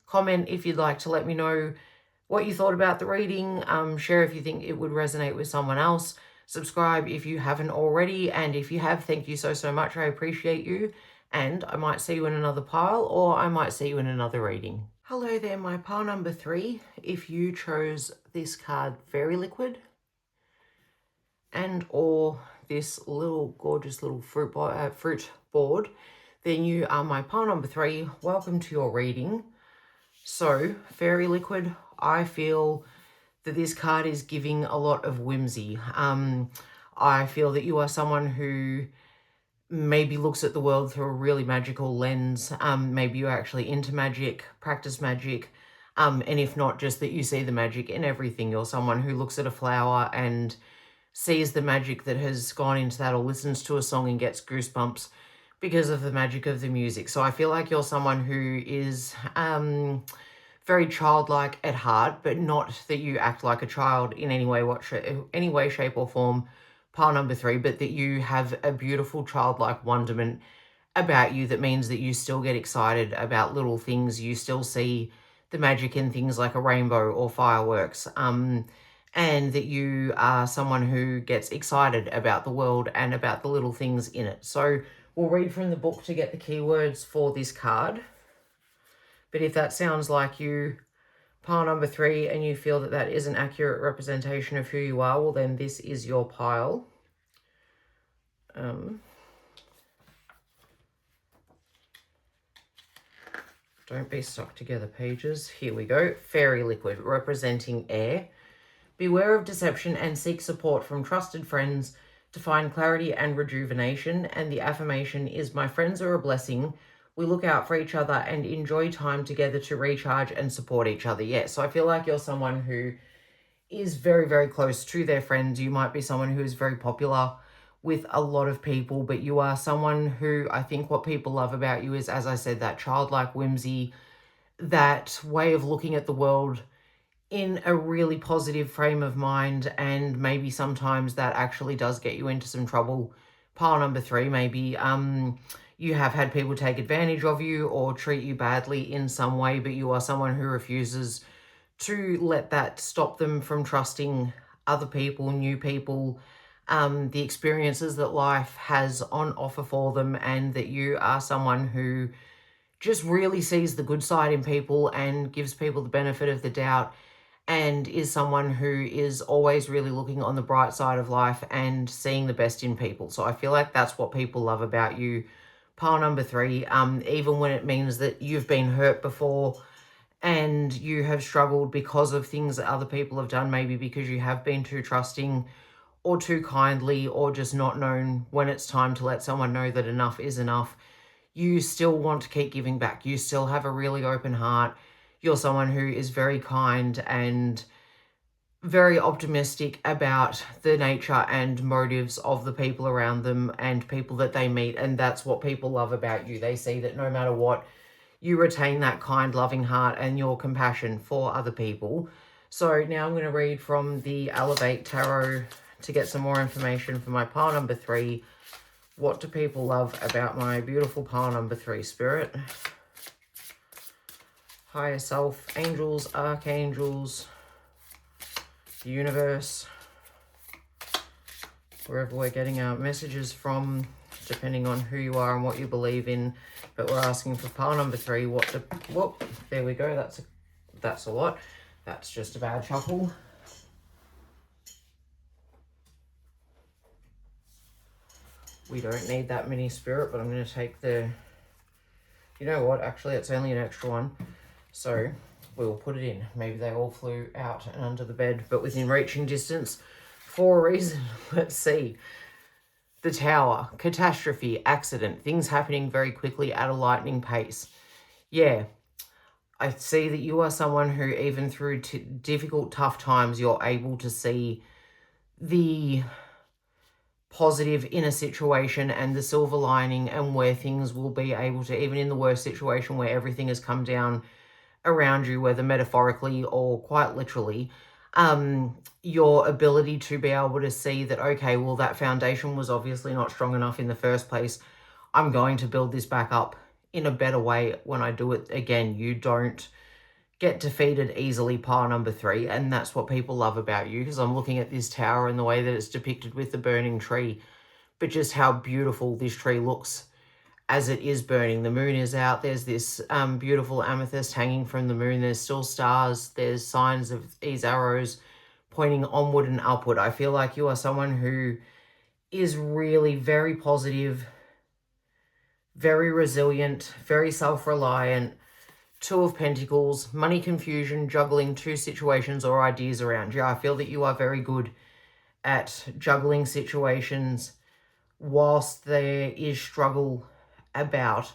Comment if you'd like to let me know what you thought about the reading. Share if you think it would resonate with someone else. Subscribe if you haven't already, and if you have, thank you so, so much. I appreciate you, and I might see you in another pile, or I might see you in another reading. Hello there, my pile number 3. If you chose this card, Fairy Liquid, and or this little gorgeous little fruit board, then you are my pile number 3. Welcome to your reading. So, Fairy Liquid, I feel that this card is giving a lot of whimsy. I feel that you are someone who maybe looks at the world through a really magical lens. Maybe you're actually into magic, practice magic, and if not, just that you see the magic in everything. You're someone who looks at a flower and sees the magic that has gone into that, or listens to a song and gets goosebumps because of the magic of the music. So I feel like you're someone who is very childlike at heart, but not that you act like a child in any way, shape or form, pile number 3, but that you have a beautiful childlike wonderment about you that means that you still get excited about little things. You still see the magic in things like a rainbow or fireworks, and that you are someone who gets excited about the world and about the little things in it. So we'll read from the book to get the keywords for this card. But if that sounds like you, pile number 3, and you feel that that is an accurate representation of who you are, well, then this is your pile. Don't be stuck together pages. Here we go. Fairy liquid, representing air. Beware of deception and seek support from trusted friends to find clarity and rejuvenation. And the affirmation is, my friends are a blessing. We look out for each other and enjoy time together to recharge and support each other. Yeah, so I feel like you're someone who is very, very close to their friends. You might be someone who is very popular with a lot of people, but you are someone who, I think what people love about you is, as I said, that childlike whimsy, that way of looking at the world in a really positive frame of mind, and maybe sometimes that actually does get you into some trouble. Pile number 3, maybe you have had people take advantage of you or treat you badly in some way, but you are someone who refuses to let that stop them from trusting other people, new people, the experiences that life has on offer for them, and that you are someone who just really sees the good side in people and gives people the benefit of the doubt, and is someone who is always really looking on the bright side of life and seeing the best in people. So I feel like that's what people love about you. Pile number 3, even when it means that you've been hurt before and you have struggled because of things that other people have done, maybe because you have been too trusting or too kindly, or just not known when it's time to let someone know that enough is enough, you still want to keep giving back. You still have a really open heart. You're someone who is very kind and very optimistic about the nature and motives of the people around them and people that they meet. And that's what people love about you. They see that no matter what, you retain that kind, loving heart and your compassion for other people. So now I'm going to read from the Elevate Tarot to get some more information for my pile number 3. What do people love about my beautiful pile number 3, Spirit? Higher self, angels, archangels, the universe, wherever we're getting our messages from, depending on who you are and what you believe in. But we're asking for pile number 3. Whoop, there we go. That's a lot. That's just a bad shuffle. We don't need that many, Spirit, but I'm going to take the... You know what? Actually, it's only an extra one. So we will put it in. Maybe they all flew out and under the bed, but within reaching distance for a reason. Let's see. The Tower. Catastrophe. Accident. Things happening very quickly at a lightning pace. Yeah. I see that you are someone who, even through difficult, tough times, you're able to see the positive in a situation and the silver lining, and where things will be able to, even in the worst situation where everything has come down around you, whether metaphorically or quite literally, your ability to be able to see that, okay, well, that foundation was obviously not strong enough in the first place. I'm going to build this back up in a better way when I do it again. You don't get defeated easily, pile number 3, and that's what people love about you, because I'm looking at this tower and the way that it's depicted with the burning tree, but just how beautiful this tree looks as it is burning. The moon is out. There's this beautiful amethyst hanging from the moon. There's still stars. There's signs of these arrows pointing onward and upward. I feel like you are someone who is really very positive, very resilient, very self-reliant. 2 of Pentacles, money confusion, juggling 2 situations or ideas around you. I feel that you are very good at juggling situations whilst there is struggle about,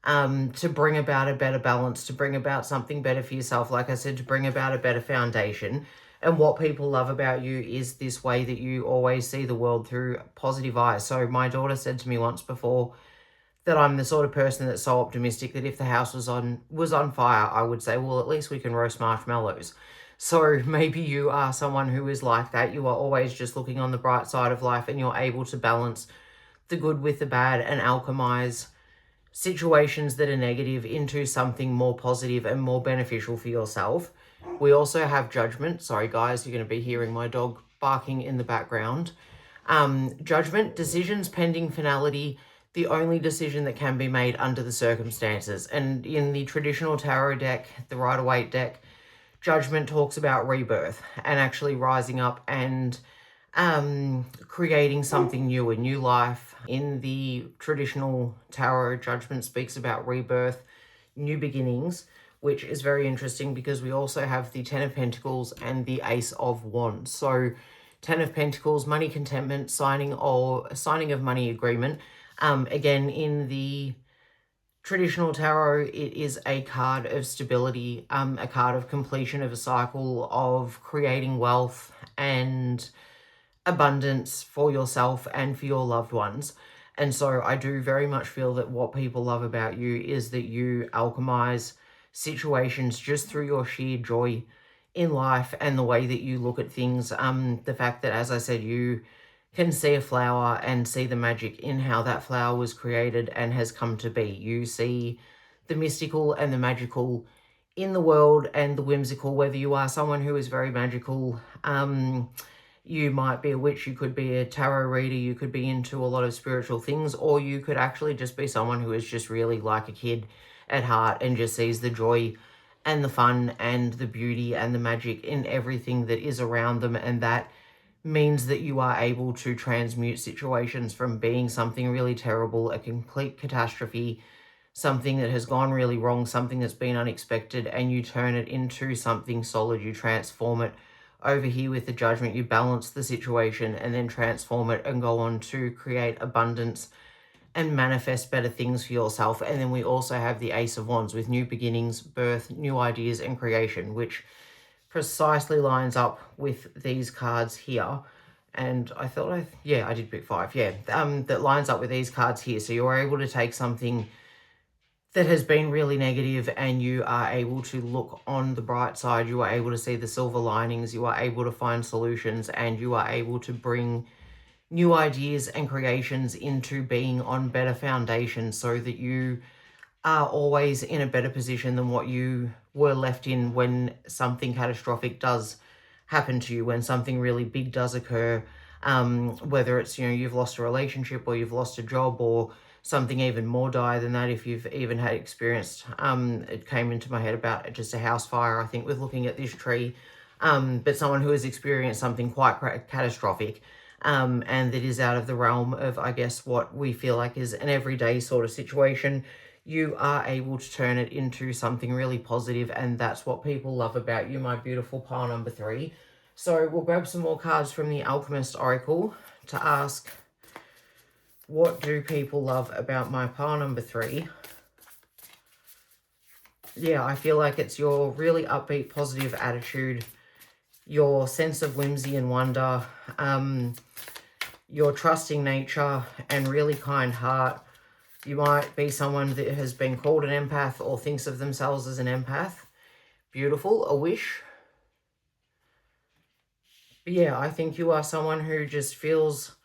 to bring about a better balance, to bring about something better for yourself. Like I said, to bring about a better foundation. And what people love about you is this way that you always see the world through positive eyes. So my daughter said to me once before that I'm the sort of person that's so optimistic that if the house was on fire, I would say, well, at least we can roast marshmallows. So maybe you are someone who is like that. You are always just looking on the bright side of life, and you're able to balance the good with the bad and alchemize situations that are negative into something more positive and more beneficial for yourself. We also have Judgment. Sorry, guys, you're going to be hearing my dog barking in the background. Judgment, decisions pending finality, the only decision that can be made under the circumstances. And in the traditional tarot deck, the Rider-Waite deck, Judgment talks about rebirth and actually rising up and creating something new, a new life. In the traditional tarot, judgment speaks about rebirth, new beginnings, which is very interesting because we also have the Ten of Pentacles and the Ace of Wands. So Ten of Pentacles, money contentment, signing of money agreement. Again, in the traditional tarot, it is a card of stability, a card of completion of a cycle of creating wealth and abundance for yourself and for your loved ones. And so I do very much feel that what people love about you is that you alchemize situations just through your sheer joy in life and the way that you look at things. The fact that, as I said, you can see a flower and see the magic in how that flower was created and has come to be. You see the mystical and the magical in the world and the whimsical, whether you are someone who is very magical. You might be a witch, you could be a tarot reader, you could be into a lot of spiritual things, or you could actually just be someone who is just really like a kid at heart and just sees the joy and the fun and the beauty and the magic in everything that is around them. And that means that you are able to transmute situations from being something really terrible, a complete catastrophe, something that has gone really wrong, something that's been unexpected, and you turn it into something solid. You transform it. Over here with the Judgment, you balance the situation and then transform it and go on to create abundance and manifest better things for yourself. And then we also have the Ace of Wands with new beginnings, birth, new ideas, and creation, which precisely lines up with these cards here. And I thought I did pick 5. That lines up with these cards here. So you're able to take something that has been really negative and you are able to look on the bright side. You are able to see the silver linings. You are able to find solutions, and you are able to bring new ideas and creations into being on better foundations, so that you are always in a better position than what you were left in when something catastrophic does happen to you, when something really big does occur, whether it's, you've lost a relationship or you've lost a job, or something even more dire than that. If you've even had experienced, it came into my head about just a house fire, I think, with looking at this tree, but someone who has experienced something quite catastrophic, and that is out of the realm of, I guess, what we feel like is an everyday sort of situation, you are able to turn it into something really positive, and that's what people love about you, my beautiful pile number 3. So we'll grab some more cards from the Alchemist Oracle to ask, what do people love about my pile number 3? Yeah, I feel like it's your really upbeat, positive attitude, your sense of whimsy and wonder, your trusting nature and really kind heart. You might be someone that has been called an empath or thinks of themselves as an empath. Beautiful, a wish. But yeah, I think you are someone who just feels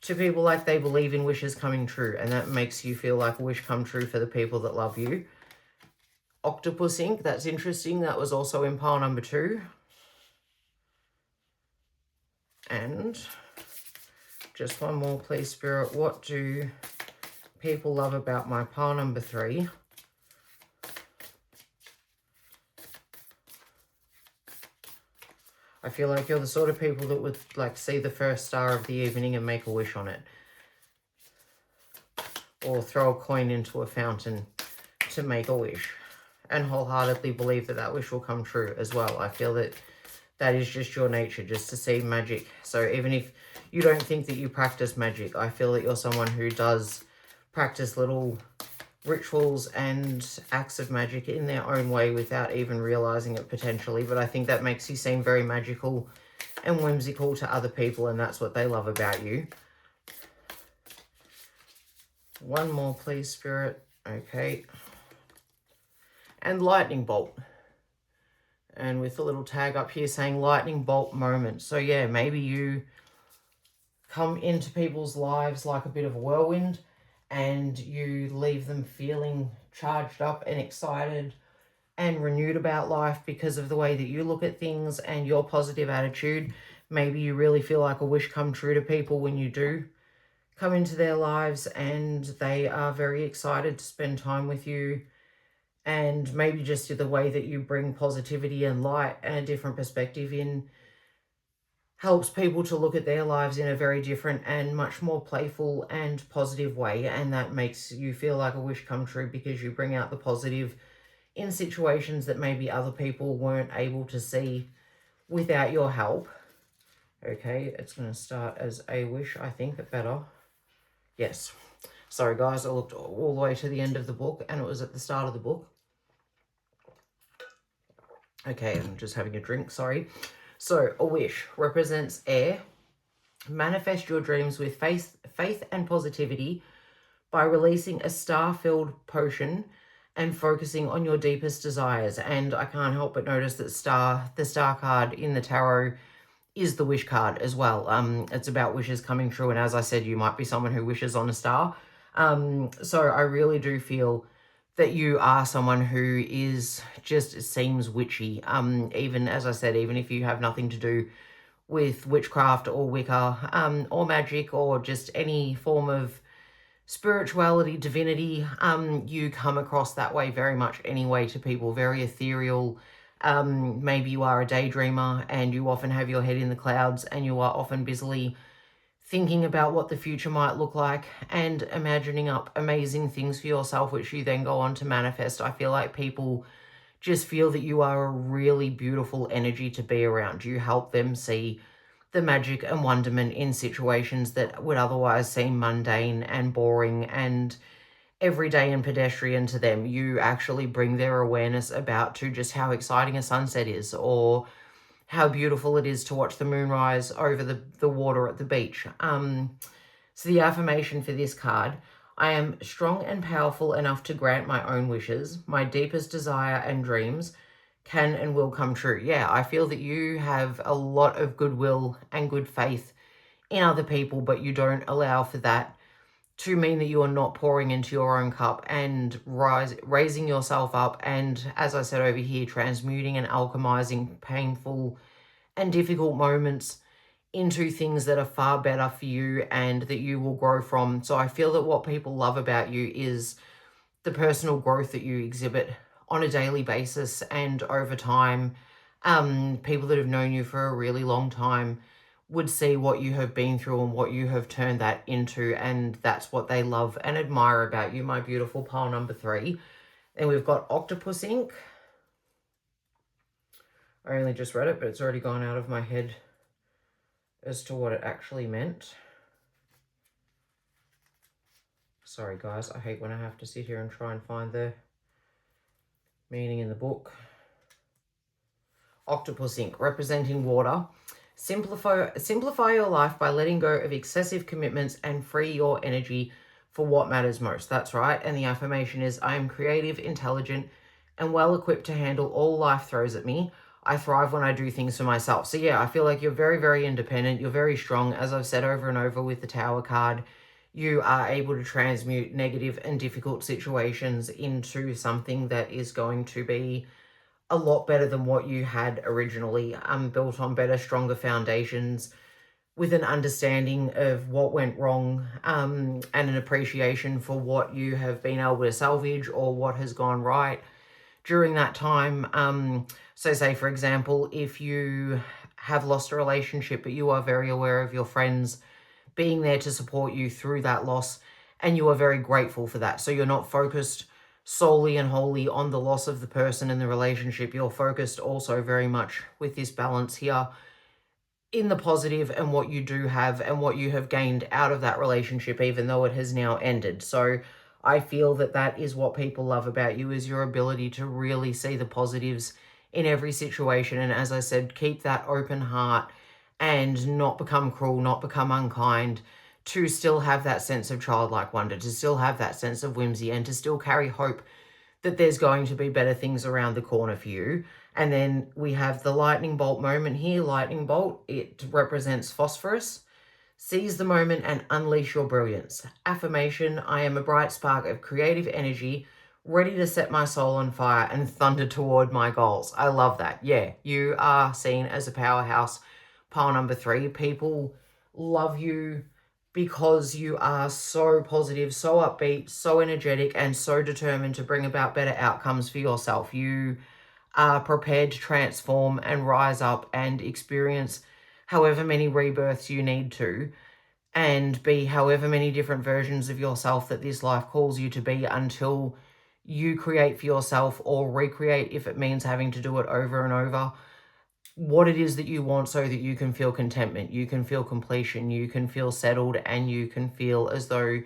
to people like they believe in wishes coming true, and that makes you feel like a wish come true for the people that love you. Octopus ink, that's interesting. That was also in pile number 2. And just one more, please, Spirit. What do people love about my pile number 3? I feel like you're the sort of people that would like see the first star of the evening and make a wish on it. Or throw a coin into a fountain to make a wish. And wholeheartedly believe that that wish will come true as well. I feel that that is just your nature, just to see magic. So even if you don't think that you practice magic, I feel that you're someone who does practice little rituals and acts of magic in their own way without even realizing it potentially. But I think that makes you seem very magical and whimsical to other people, and that's what they love about you. One more, please, Spirit. Okay. And lightning bolt. And with a little tag up here saying lightning bolt moment. So yeah, maybe you come into people's lives like a bit of a whirlwind, and you leave them feeling charged up and excited and renewed about life because of the way that you look at things and your positive attitude. Maybe you really feel like a wish come true to people when you do come into their lives, and they are very excited to spend time with you. And maybe just the way that you bring positivity and light and a different perspective in helps people to look at their lives in a very different and much more playful and positive way. And that makes you feel like a wish come true because you bring out the positive in situations that maybe other people weren't able to see without your help. Okay, it's going to start as a wish, I think, but better. Yes. Sorry, guys, I looked all the way to the end of the book, and it was at the start of the book. Okay, I'm just having a drink, sorry. So, a wish represents air. Manifest your dreams with faith and positivity by releasing a star-filled potion and focusing on your deepest desires. And I can't help but notice that the star card in the tarot is the wish card as well. It's about wishes coming true, and as I said, you might be someone who wishes on a star. So I really do feel that you are someone who is just seems witchy. Even as I said, even if you have nothing to do with witchcraft or Wicca, or magic, or just any form of spirituality, divinity, you come across that way very much anyway to people, very ethereal. Maybe you are a daydreamer and you often have your head in the clouds and you are often busily thinking about what the future might look like and imagining up amazing things for yourself, which you then go on to manifest. I feel like people just feel that you are a really beautiful energy to be around. You help them see the magic and wonderment in situations that would otherwise seem mundane and boring and everyday and pedestrian to them. You actually bring their awareness about to just how exciting a sunset is, or how beautiful it is to watch the moon rise over the water at the beach. So the affirmation for this card: I am strong and powerful enough to grant my own wishes. My deepest desire and dreams can and will come true. Yeah, I feel that you have a lot of goodwill and good faith in other people, but you don't allow for that to mean that you are not pouring into your own cup and raising yourself up. And as I said over here, transmuting and alchemizing painful and difficult moments into things that are far better for you and that you will grow from. So I feel that what people love about you is the personal growth that you exhibit on a daily basis and over time. People that have known you for a really long time would see what you have been through and what you have turned that into, and that's what they love and admire about you, my beautiful pile number 3. And we've got Octopus Ink. I only just read it, but it's already gone out of my head as to what it actually meant. Sorry, guys. I hate when I have to sit here and try and find the meaning in the book. Octopus Ink, representing water. Simplify your life by letting go of excessive commitments and free your energy for what matters most. That's right. And the affirmation is, I am creative, intelligent, and well equipped to handle all life throws at me. I thrive when I do things for myself. So yeah, I feel like you're very, very independent. You're very strong. As I've said over and over with the Tower card, you are able to transmute negative and difficult situations into something that is going to be a lot better than what you had originally, built on better, stronger foundations, with an understanding of what went wrong, and an appreciation for what you have been able to salvage or what has gone right during that time. So say, for example, if you have lost a relationship, but you are very aware of your friends being there to support you through that loss, and you are very grateful for that. So you're not focused solely and wholly on the loss of the person in the relationship. You're focused also very much with this balance here in the positive and what you do have and what you have gained out of that relationship, even though it has now ended. So I feel that that is what people love about you, is your ability to really see the positives in every situation. And as I said, keep that open heart and not become cruel, not become unkind, to still have that sense of childlike wonder, to still have that sense of whimsy, and to still carry hope that there's going to be better things around the corner for you. And then we have the lightning bolt moment here. Lightning bolt, it represents phosphorus. Seize the moment and unleash your brilliance. Affirmation, I am a bright spark of creative energy, ready to set my soul on fire and thunder toward my goals. I love that. Yeah, you are seen as a powerhouse. Pile number 3, people love you because you are so positive, so upbeat, so energetic, and so determined to bring about better outcomes for yourself. You are prepared to transform and rise up and experience however many rebirths you need to, and be however many different versions of yourself that this life calls you to be, until you create for yourself, or recreate if it means having to do it over and over, what it is that you want, so that you can feel contentment, you can feel completion, you can feel settled, and you can feel as though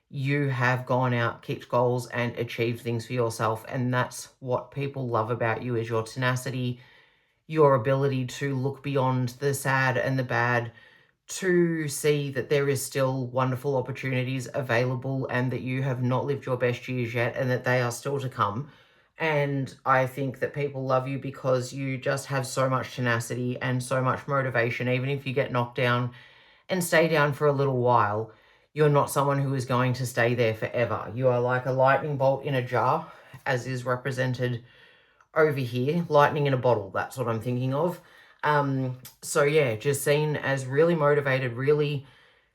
you have gone out, kicked goals, and achieved things for yourself. And that's what people love about you, is your tenacity, your ability to look beyond the sad and the bad, to see that there is still wonderful opportunities available, and that you have not lived your best years yet, and that they are still to come. And I think that people love you because you just have so much tenacity and so much motivation. Even if you get knocked down and stay down for a little while, you're not someone who is going to stay there forever. You are like a lightning bolt in a jar, as is represented over here. Lightning in a bottle, that's what I'm thinking of. So yeah, just seen as really motivated, really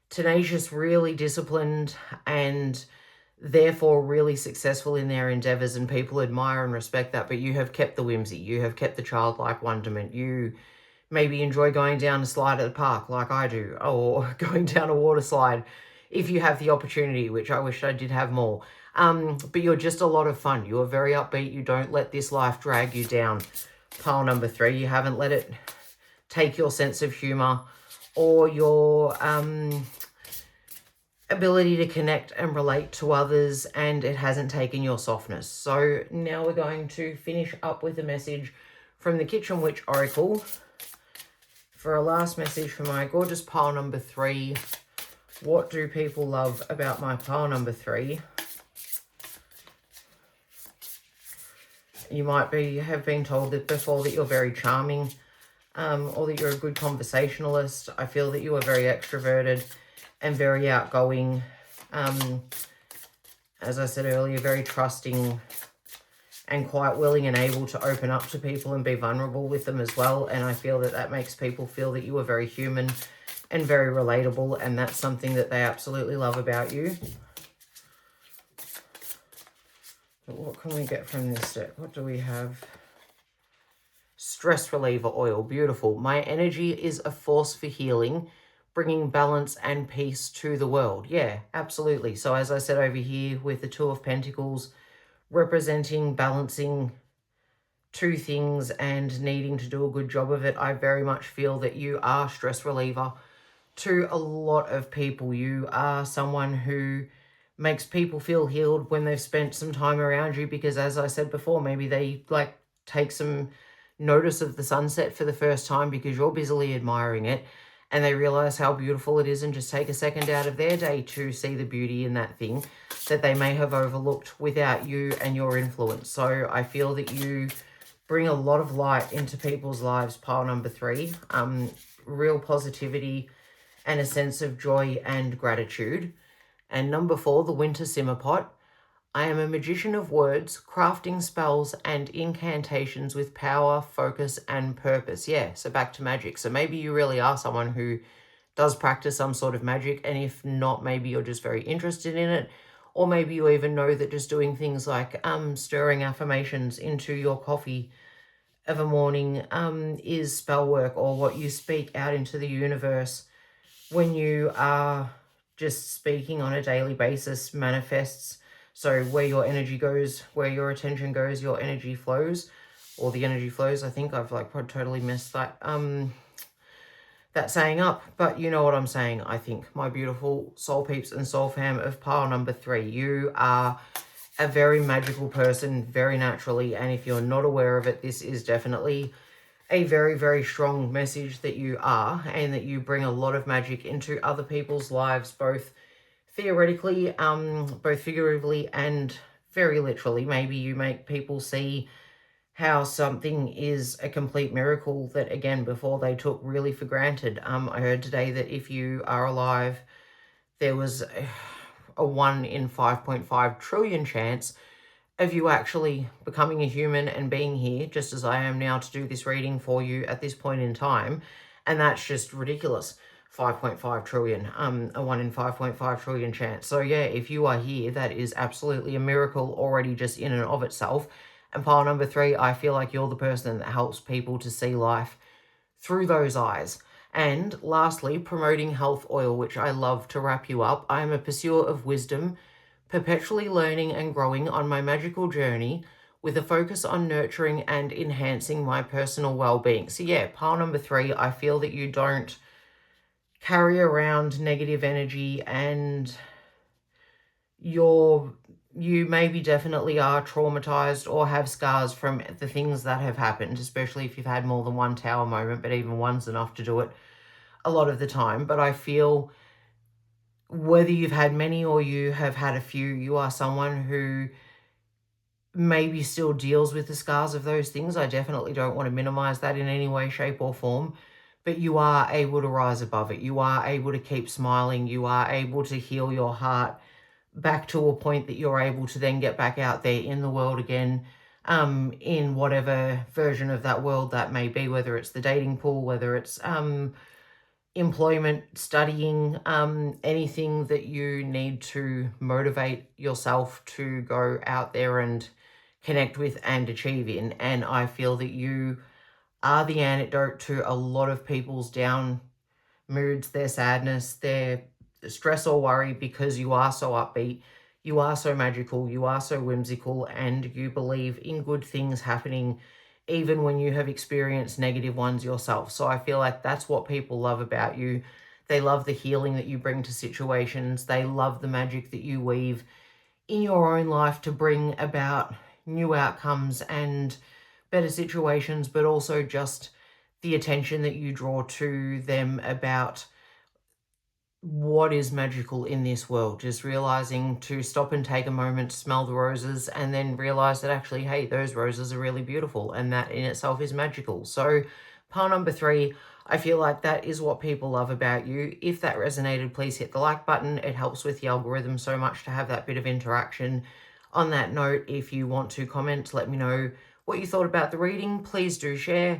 tenacious, really disciplined, and therefore really successful in their endeavors, and people admire and respect that. But you have kept the whimsy, you have kept the childlike wonderment. You maybe enjoy going down a slide at the park like I do, or going down a water slide if you have the opportunity, which I wish I did have more. But you're just a lot of fun. You are very upbeat. You don't let this life drag you down. Pile number 3, you haven't let it take your sense of humor or your ability to connect and relate to others, and it hasn't taken your softness. So now we're going to finish up with a message from the Kitchen Witch Oracle for a last message for my gorgeous pile number 3. What do people love about my pile number 3? You might have been told that before that you're very charming, or that you're a good conversationalist. I feel that you are very extroverted and very outgoing. As I said earlier, very trusting and quite willing and able to open up to people and be vulnerable with them as well. And I feel that that makes people feel that you are very human and very relatable, and that's something that they absolutely love about you. But what can we get from this deck? What do we have? Stress reliever oil. Beautiful. My energy is a force for healing, bringing balance and peace to the world. Yeah, absolutely. So as I said over here with the Two of Pentacles, representing balancing two things and needing to do a good job of it, I very much feel that you are stress reliever to a lot of people. You are someone who makes people feel healed when they've spent some time around you, because as I said before, maybe they like take some notice of the sunset for the first time because you're busily admiring it, and they realize how beautiful it is, and just take a second out of their day to see the beauty in that thing that they may have overlooked without you and your influence. So I feel that you bring a lot of light into people's lives, pile number 3. Real positivity and a sense of joy and gratitude. And number 4, the Winter Simmer Pot. I am a magician of words, crafting spells and incantations with power, focus, and purpose. Yeah, so back to magic. So maybe you really are someone who does practice some sort of magic, and if not, maybe you're just very interested in it, or maybe you even know that just doing things like stirring affirmations into your coffee of a morning is spell work, or what you speak out into the universe when you are just speaking on a daily basis manifests. So where your energy goes, where your attention goes, your energy flows, or the energy flows. I think I've like totally messed that saying up, but you know what I'm saying, I think. My beautiful soul peeps and soul fam of pile number 3, you are a very magical person, very naturally, and if you're not aware of it, this is definitely a very, very strong message that you are, and that you bring a lot of magic into other people's lives, both theoretically, both figuratively, and very literally. Maybe you make people see how something is a complete miracle that, again, before they took really for granted. I heard today that if you are alive, there was a 1 in 5.5 trillion chance of you actually becoming a human and being here, just as I am now to do this reading for you at this point in time. And that's just ridiculous. 5.5 trillion, a 1 in 5.5 trillion chance. So yeah, if you are here, that is absolutely a miracle already just in and of itself. And pile number 3, I feel like you're the person that helps people to see life through those eyes. And lastly, promoting health oil, which I love to wrap you up. I am a pursuer of wisdom, perpetually learning and growing on my magical journey with a focus on nurturing and enhancing my personal well-being. So yeah, pile number 3, I feel that you don't carry around negative energy, and you maybe definitely are traumatized or have scars from the things that have happened, especially if you've had more than one tower moment, but even one's enough to do it a lot of the time. But I feel whether you've had many or you have had a few, you are someone who maybe still deals with the scars of those things. I definitely don't want to minimize that in any way, shape, or form, but you are able to rise above it. You are able to keep smiling. You are able to heal your heart back to a point that you're able to then get back out there in the world again, in whatever version of that world that may be, whether it's the dating pool, whether it's employment, studying, anything that you need to motivate yourself to go out there and connect with and achieve in. And I feel that you are the antidote to a lot of people's down moods, their sadness, their stress or worry, because you are so upbeat, you are so magical, you are so whimsical, and you believe in good things happening even when you have experienced negative ones yourself. So I feel like that's what people love about you. They love the healing that you bring to situations. They love the magic that you weave in your own life to bring about new outcomes and better situations, but also just the attention that you draw to them about what is magical in this world. Just realizing to stop and take a moment to smell the roses, and then realize that actually, hey, those roses are really beautiful, and that in itself is magical. So pile number 3, I feel like that is what people love about you. If that resonated, please hit the like button. It helps with the algorithm so much to have that bit of interaction. On that note, if you want to comment, let me know what you thought about the reading. Please do share.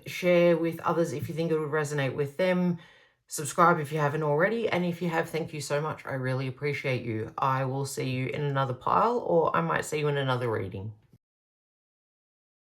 Share with others if you think it would resonate with them. Subscribe if you haven't already, and if you have, thank you so much. I really appreciate you. I will see you in another pile, or I might see you in another reading.